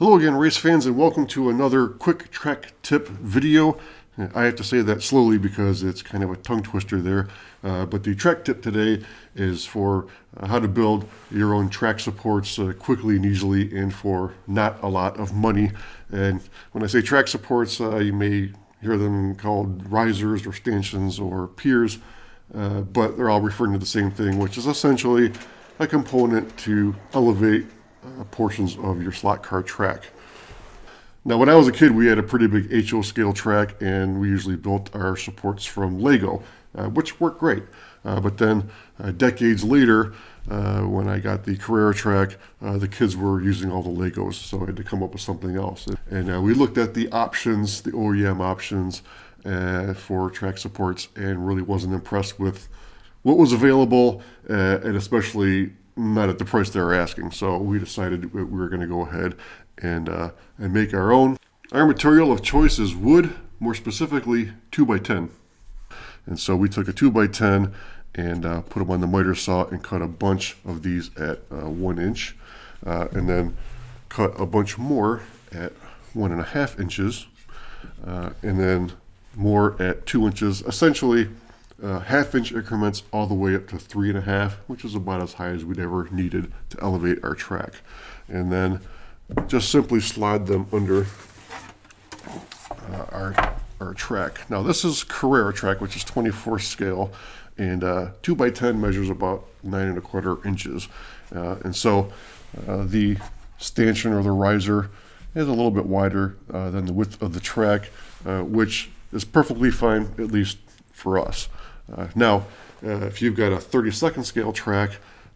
Hello again, race fans, and welcome to another quick track tip video. I have to say that slowly because it's kind of a tongue twister there. But the track tip today is for how to build your own track supports quickly and easily and for not a lot of money. And when I say track supports, you may hear them called risers or stanchions or piers, but they're all referring to the same thing, which is essentially a component to elevate portions of your slot car track. Now, when I was a kid, we had a pretty big HO scale track, and we usually built our supports from Lego, which worked great. But then decades later, when I got the Carrera track, the kids were using all the Legos, so I had to come up with something else. And we looked at the options, the OEM options for track supports, and really wasn't impressed with what was available, and especially not at the price they were asking. So we decided we were going to go ahead and make our own. Our material of choice is wood, more specifically 2x10. And so we took a 2x10 and put them on the miter saw and cut a bunch of these at 1 inch, and then cut a bunch more at 1.5 inches, and then more at 2 inches, essentially half-inch increments all the way up to 3.5, which is about as high as we'd ever needed to elevate our track. And then just simply slide them under our track. Now this is Carrera track, which is 24 scale, and 2x10 measures about 9.25 inches. And so the stanchion or the riser is a little bit wider than the width of the track, which is perfectly fine, at least for us. Now, if you've got a 32nd scale track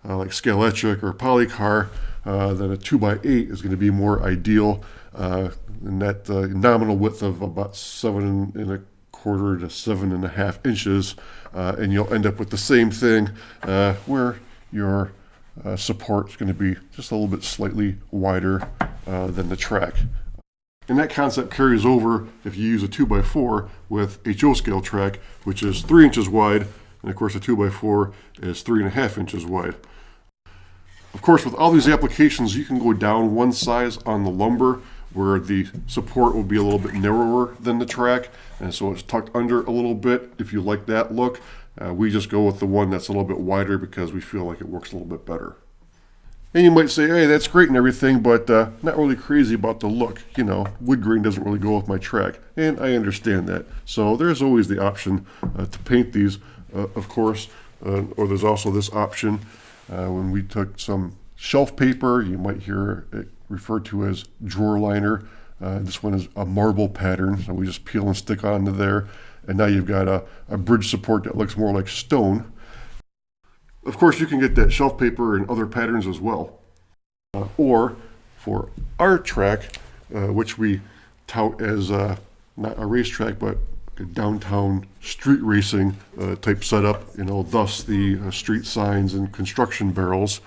like Scalextric or Policar, then a 2x8 is going to be more ideal, and that nominal width of about 7.25 to 7.5 inches, and you'll end up with the same thing where your support is going to be just a little bit slightly wider than the track. And that concept carries over if you use a 2x4 with HO scale track, which is 3 inches wide, and of course a 2x4 is 3.5 inches wide. Of course, with all these applications, you can go down one size on the lumber where the support will be a little bit narrower than the track, and so it's tucked under a little bit if you like that look. We just go with the one that's a little bit wider because we feel like it works a little bit better. And you might say, hey, that's great and everything, but not really crazy about the look. You know, wood grain doesn't really go with my track, and I understand that. So there's always the option to paint these, of course, or there's also this option when we took some shelf paper. You might hear it referred to as drawer liner. This one is a marble pattern, so we just peel and stick onto there, and now you've got a bridge support that looks more like stone. Of course, you can get that shelf paper in other patterns as well. Or for our track, which we tout as not a racetrack, but a downtown street racing type setup, you know, thus the street signs and construction barrels.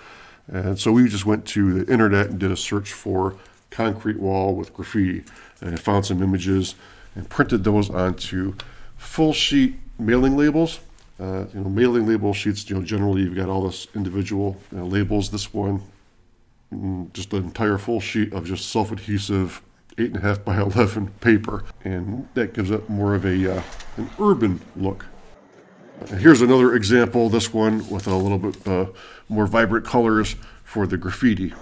And so we just went to the internet and did a search for concrete wall with graffiti, and found some images and printed those onto full sheet mailing labels. Mailing label sheets, generally you've got all this individual labels. This one, just an entire full sheet of just self-adhesive 8.5 by 11 paper, and that gives it more of an urban look. And here's another example, this one with a little bit more vibrant colors for the graffiti.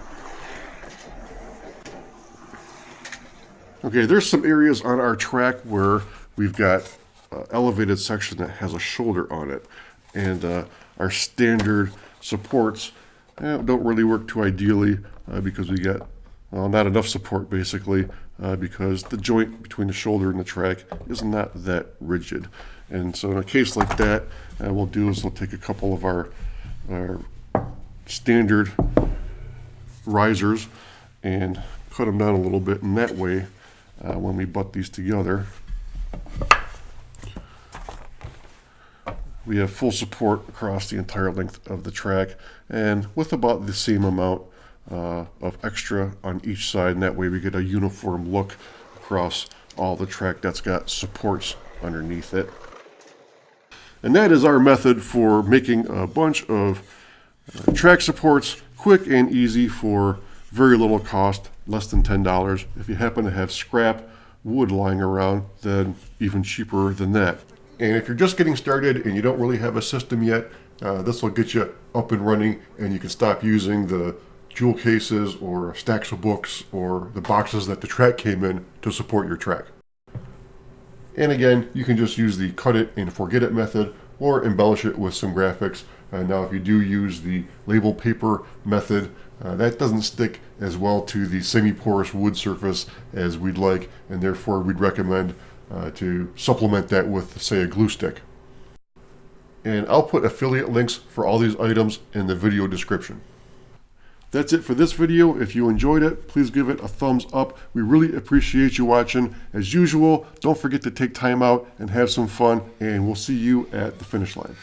Okay, there's some areas on our track where we've got elevated section that has a shoulder on it, and our standard supports don't really work too ideally because we got not enough support basically, because the joint between the shoulder and the track is not that rigid. And so in a case like that, we'll take a couple of our standard risers and cut them down a little bit, and that way when we butt these together, we have full support across the entire length of the track, and with about the same amount of extra on each side, and that way we get a uniform look across all the track that's got supports underneath it. And that is our method for making a bunch of track supports quick and easy for very little cost less than $10. If you happen to have scrap wood lying around, then even cheaper than that. And if you're just getting started and you don't really have a system yet, this will get you up and running, and you can stop using the jewel cases or stacks of books or the boxes that the track came in to support your track. And again, you can just use the cut it and forget it method or embellish it with some graphics. Now if you do use the label paper method, that doesn't stick as well to the semi-porous wood surface as we'd like, and therefore we'd recommend to supplement that with, say, a glue stick. And I'll put affiliate links for all these items in the video description. That's it for this video. If you enjoyed it, please give it a thumbs up. We really appreciate you watching. As usual, don't forget to take time out and have some fun, and we'll see you at the finish line.